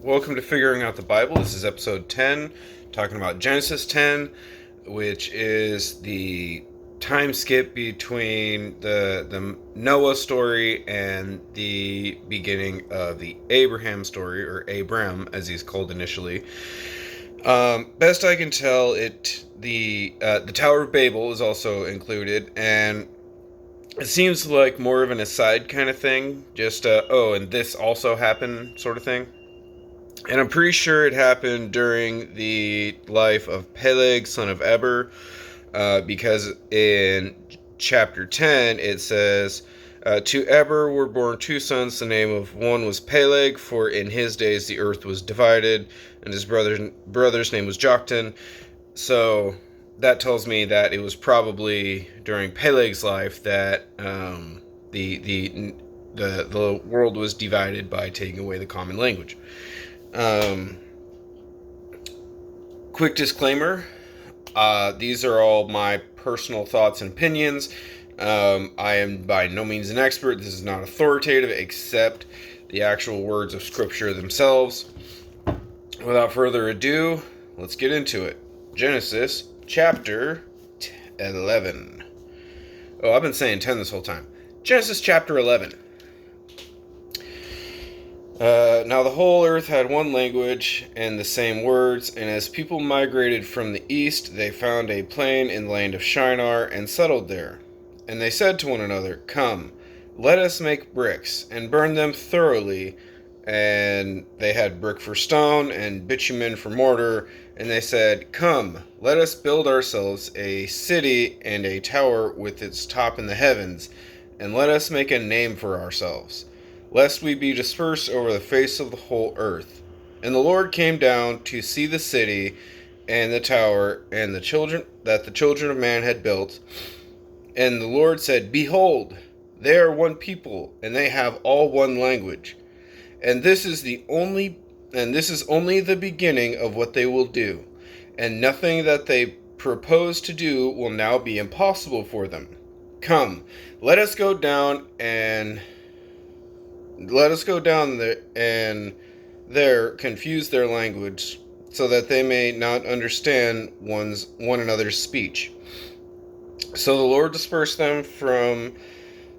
Welcome to Figuring Out the Bible. This is episode 10, talking about Genesis 10, which is the time skip between the Noah story and the beginning of the Abraham story, or Abram, as he's called initially. Best I can tell, the Tower of Babel is also included, and it seems like more of an aside kind of thing, just and this also happened sort of thing. And I'm pretty sure it happened during the life of Peleg, son of Eber, because in chapter 10 it says, to Eber were born two sons. The name of one was Peleg, for in his days the earth was divided, and his brother's name was Joktan. So that tells me that it was probably during Peleg's life that the world was divided by taking away the common language. Quick disclaimer, these are all my personal thoughts and opinions. I am by no means an expert. This is not authoritative, except the actual words of Scripture themselves. Without further ado, let's get into it. Genesis chapter 11. Oh, I've been saying 10 this whole time. Genesis chapter 11. Now the whole earth had one language and the same words, and as people migrated from the east, they found a plain in the land of Shinar and settled there. And they said to one another, "Come, let us make bricks and burn them thoroughly." And they had brick for stone and bitumen for mortar. And they said, "Come, let us build ourselves a city and a tower with its top in the heavens, and let us make a name for ourselves, lest we be dispersed over the face of the whole earth." And the Lord came down to see the city and the tower and the children of man had built. And the Lord said, "Behold, they are one people, and they have all one language. And this is only the beginning of what they will do, and nothing that they propose to do will now be impossible for them. Come, let us go down there and there confuse their language, so that they may not understand one another's speech." So the Lord dispersed them from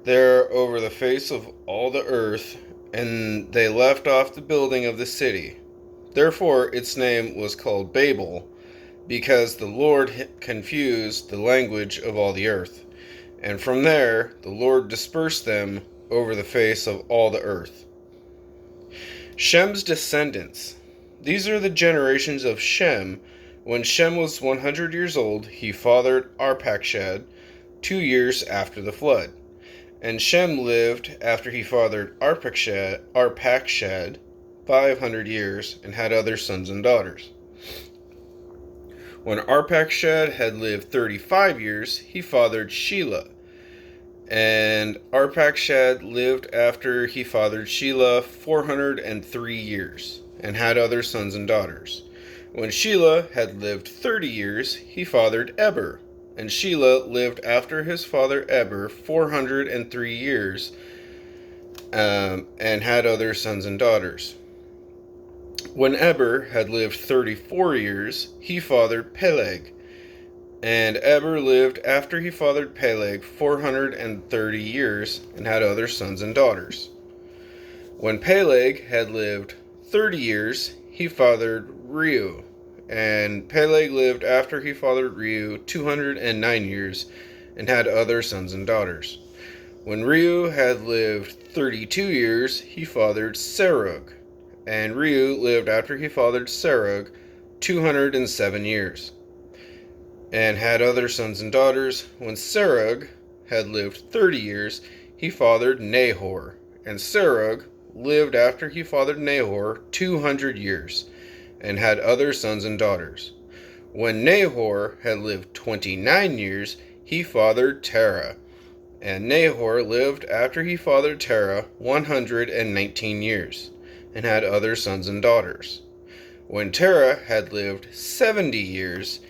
there over the face of all the earth, and they left off the building of the city. Therefore its name was called Babel, because the Lord confused the language of all the earth. And from there the Lord dispersed them over the face of all the earth. Shem's descendants. These are the generations of Shem. When Shem was 100 years old, he fathered Arpachshad 2 years after the flood. And Shem lived after he fathered Arpachshad 500 years and had other sons and daughters. When Arpachshad had lived 35 years, he fathered Shelah. And Arpachshad lived after he fathered Shelah 403 years and had other sons and daughters. When Shelah had lived 30 years, he fathered Eber. And Shelah lived after his father Eber 403 years and had other sons and daughters. When Eber had lived 34 years, he fathered Peleg. And Eber lived after he fathered Peleg 430 years and had other sons and daughters. When Peleg had lived 30 years, he fathered Reu. And Peleg lived after he fathered Reu 209 years and had other sons and daughters. When Reu had lived 32 years, he fathered Serug. And Reu lived after he fathered Serug 207 years and had other sons and daughters. When Serug had lived 30 years, he fathered Nahor. And Serug lived after he fathered Nahor 200 years and had other sons and daughters. When Nahor had lived 29 years, he fathered Terah. And Nahor lived after he fathered Terah 119 years and had other sons and daughters. When Terah had lived 70 years,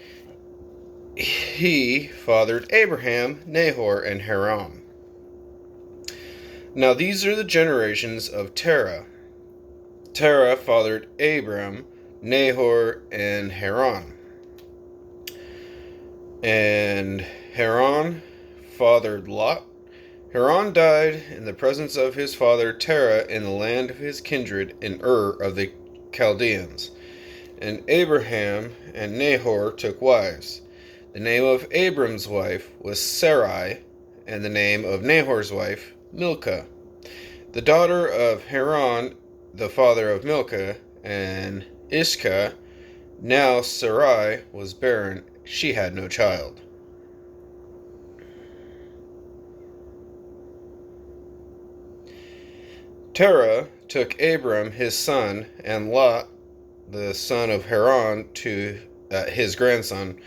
he fathered Abraham, Nahor, and Haran. Now these are the generations of Terah. Terah fathered Abram, Nahor, and Haran. And Haran fathered Lot. Haran died in the presence of his father Terah in the land of his kindred in Ur of the Chaldeans. And Abraham and Nahor took wives. The name of Abram's wife was Sarai, and the name of Nahor's wife, Milcah. The daughter of Haran, the father of Milcah, and Iscah. Now Sarai was barren, she had no child. Terah took Abram his son, and Lot, the son of Haran, to his grandson,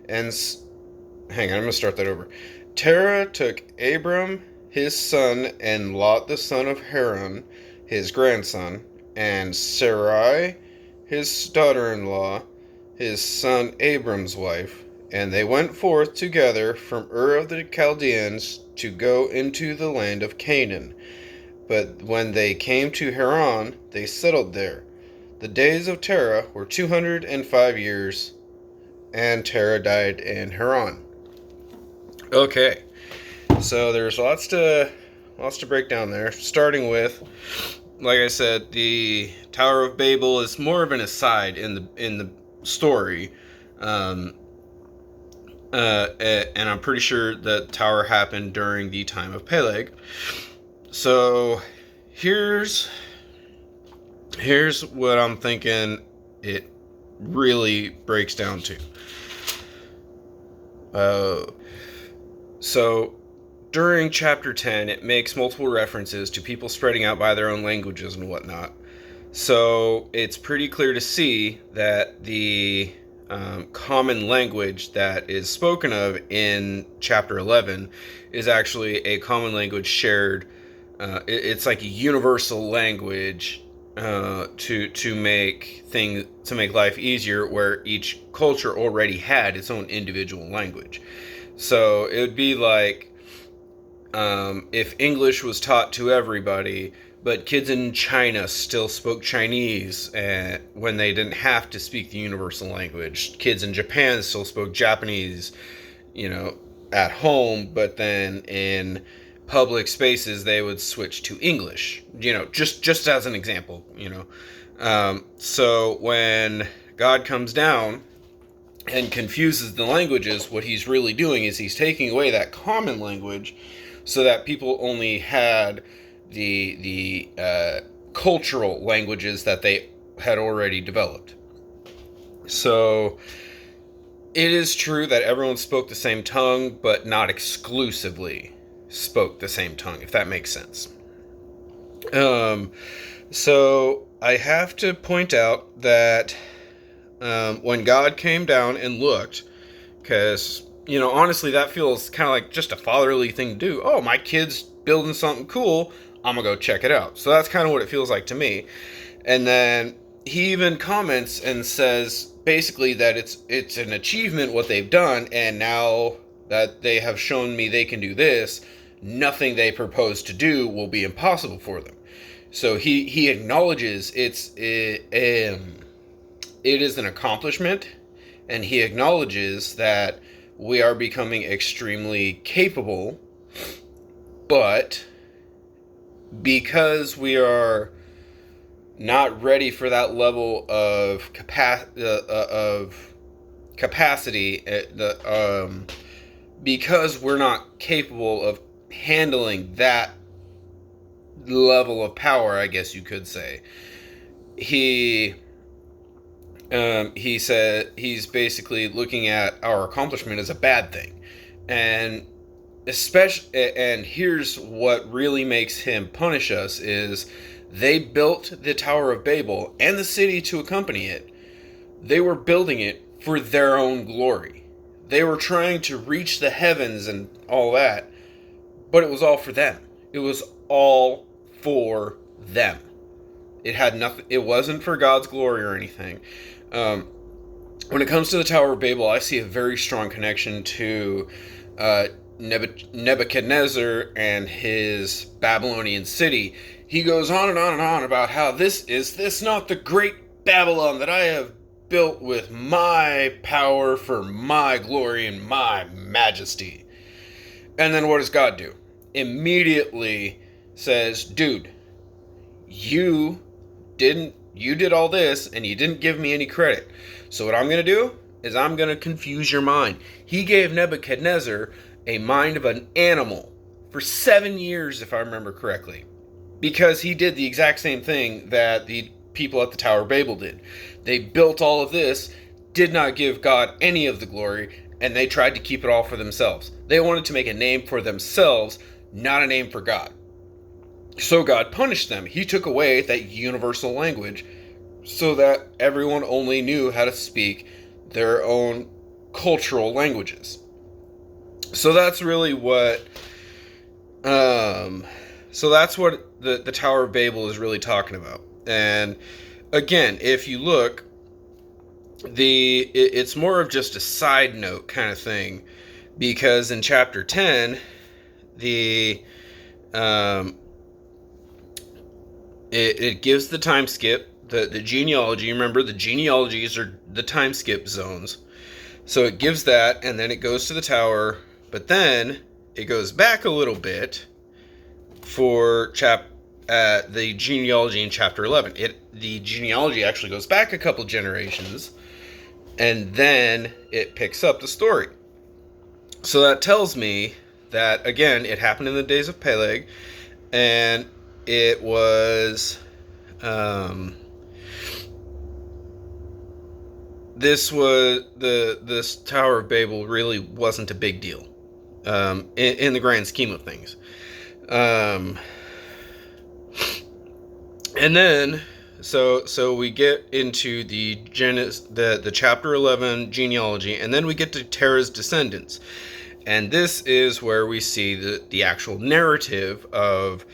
and hang on, I'm going to start that over. Terah took Abram his son, and Lot the son of Haran, his grandson, and Sarai his daughter-in-law, his son Abram's wife, and they went forth together from Ur of the Chaldeans to go into the land of Canaan. But when they came to Haran, they settled there. The days of Terah were 205 years, and Terah died in Haran. Okay, so there's lots to break down there. Starting with, like I said, the Tower of Babel is more of an aside in the story, and I'm pretty sure that tower happened during the time of Peleg. So here's what I'm thinking it really breaks down to. So during chapter 10, it makes multiple references to people spreading out by their own languages and whatnot. So it's pretty clear to see that the common language that is spoken of in chapter 11 is actually a common language shared. It's like a universal language to make life easier, where each culture already had its own individual language. So it would be like if English was taught to everybody, but kids in China still spoke Chinese when they didn't have to speak the universal language. Kids in Japan still spoke Japanese, at home, but then in public spaces they would switch to English. Just as an example. So when God comes down and confuses the languages, what he's really doing is he's taking away that common language, so that people only had the cultural languages that they had already developed. So it is true that everyone spoke the same tongue, but not exclusively spoke the same tongue, if that makes sense. So I have to point out that when God came down and looked, because honestly, that feels kind of like just a fatherly thing to do. Oh, my kid's building something cool, I'm gonna go check it out. So that's kind of what it feels like to me. And then he even comments and says basically that it's an achievement what they've done, and now that they have shown me they can do this, nothing they propose to do will be impossible for them. So he acknowledges it is an accomplishment, and he acknowledges that we are becoming extremely capable, but because we are not ready for that level of capacity, because we're not capable of handling that level of power, I guess you could say, he said he's basically looking at our accomplishment as a bad thing. And here's what really makes him punish us is they built the Tower of Babel and the city to accompany it. They were building it for their own glory. They were trying to reach the heavens and all that, but it was all for them. It was all for them. It had nothing. It wasn't for God's glory or anything. When it comes to the Tower of Babel, I see a very strong connection to Nebuchadnezzar and his Babylonian city. he goes on and on and on about how this not the great Babylon that I have built with my power for my glory and my majesty. And then what does God do? Immediately says, dude, you did all this and you didn't give me any credit. So what I'm going to do is I'm going to confuse your mind. He gave Nebuchadnezzar a mind of an animal for 7 years, if I remember correctly, because he did the exact same thing that the people at the Tower of Babel did. They built all of this, did not give God any of the glory, and they tried to keep it all for themselves. They wanted to make a name for themselves, not a name for God. So God punished them. He took away that universal language so that everyone only knew how to speak their own cultural languages. So that's really what the Tower of Babel is really talking about. And again, if you look, it's more of just a side note kind of thing, because in chapter 10, it gives the time skip, the genealogy. Remember, the genealogies are the time skip zones. So it gives that, and then it goes to the tower, but then it goes back a little bit for the genealogy in chapter 11. The genealogy actually goes back a couple generations, and then it picks up the story. So that tells me that, again, it happened in the days of Peleg, and it was this Tower of Babel really wasn't a big deal in the grand scheme of things. And then so we get into the chapter 11 genealogy, and then we get to Terah's descendants. And this is where we see the actual narrative of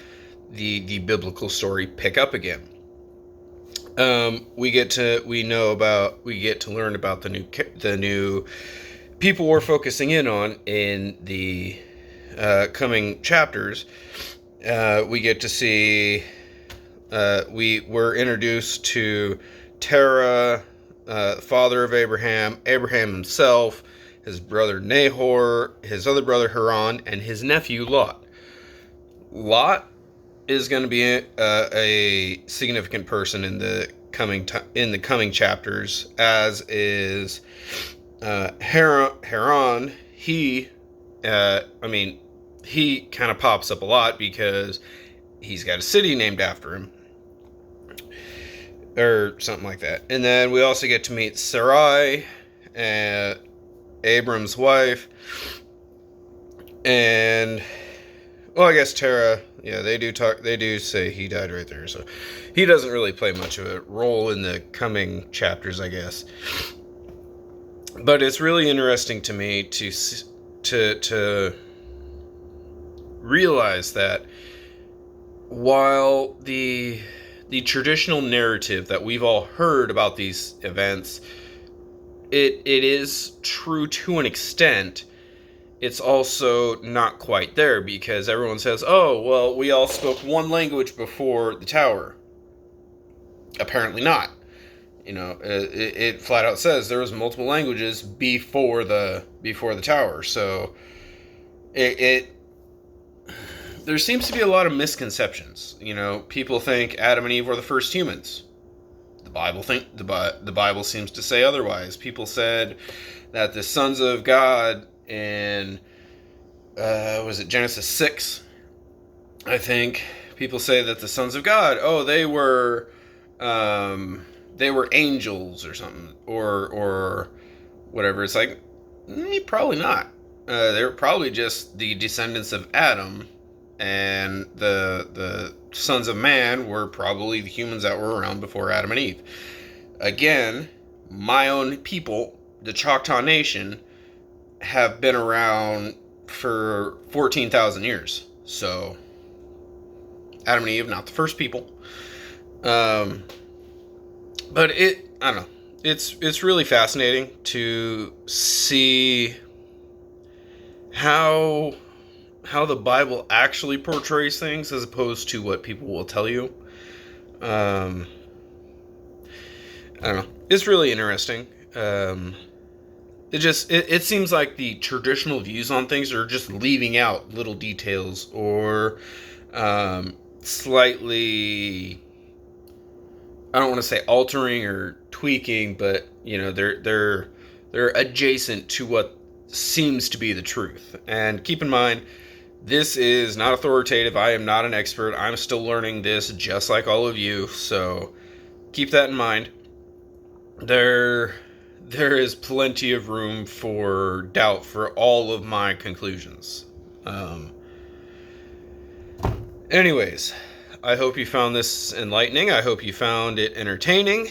the biblical story pick up again. We get to learn about the new people we're focusing in on in the coming chapters. We get to see we were introduced to Terah, father of Abraham himself, his brother Nahor, his other brother Haran, and his nephew Lot. Lot is going to be a significant person in the coming chapters, as is Haran. He kind of pops up a lot because he's got a city named after him, or something like that. And then we also get to meet Sarai, Abram's wife, and I guess Terah. Yeah, they do say he died right there, so he doesn't really play much of a role in the coming chapters, I guess. But it's really interesting to me to realize that while the traditional narrative that we've all heard about these events, it is true to an extent, it's also not quite there, because everyone says, oh, well, we all spoke one language before the tower. Apparently not. It flat out says there was multiple languages before the tower. So there seems to be a lot of misconceptions. People think Adam and Eve were the first humans. The Bible seems to say otherwise. People said that the sons of God in was it Genesis 6, I think, people say that the sons of God, they were angels or something, or whatever. It's like, probably not. They were probably just the descendants of Adam, and the sons of man were probably the humans that were around before Adam and Eve. Again, my own people, the Choctaw Nation, have been around for 14,000 years. So Adam and Eve, not the first people. But I don't know. It's really fascinating to see how how the Bible actually portrays things as opposed to what people will tell you. Um, I don't know. It's really interesting. It seems like the traditional views on things are just leaving out little details or slightly, I don't want to say altering or tweaking, but they're adjacent to what seems to be the truth. And keep in mind, this is not authoritative. I am not an expert. I'm still learning this just like all of you. So keep that in mind. There there is plenty of room for doubt for all of my conclusions. Um, Anyways, I hope you found this enlightening. I hope you found it entertaining.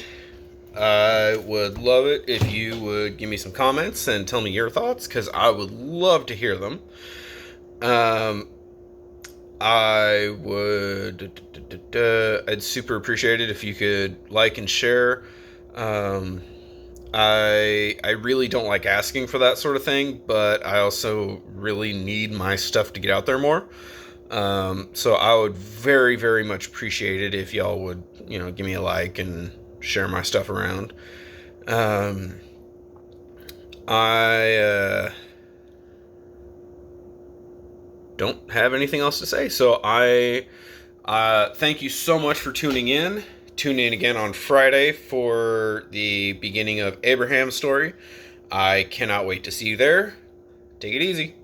I would love it if you would give me some comments and tell me your thoughts, because I would love to hear them. Um, I would, I'd super appreciate it if you could like and share. Um, I really don't like asking for that sort of thing, but I also really need my stuff to get out there more. So I would very, very much appreciate it if y'all would, give me a like and share my stuff around. Um, I don't have anything else to say, so I thank you so much for tuning in. Tune in again on Friday for the beginning of Abraham's story. I cannot wait to see you there. Take it easy.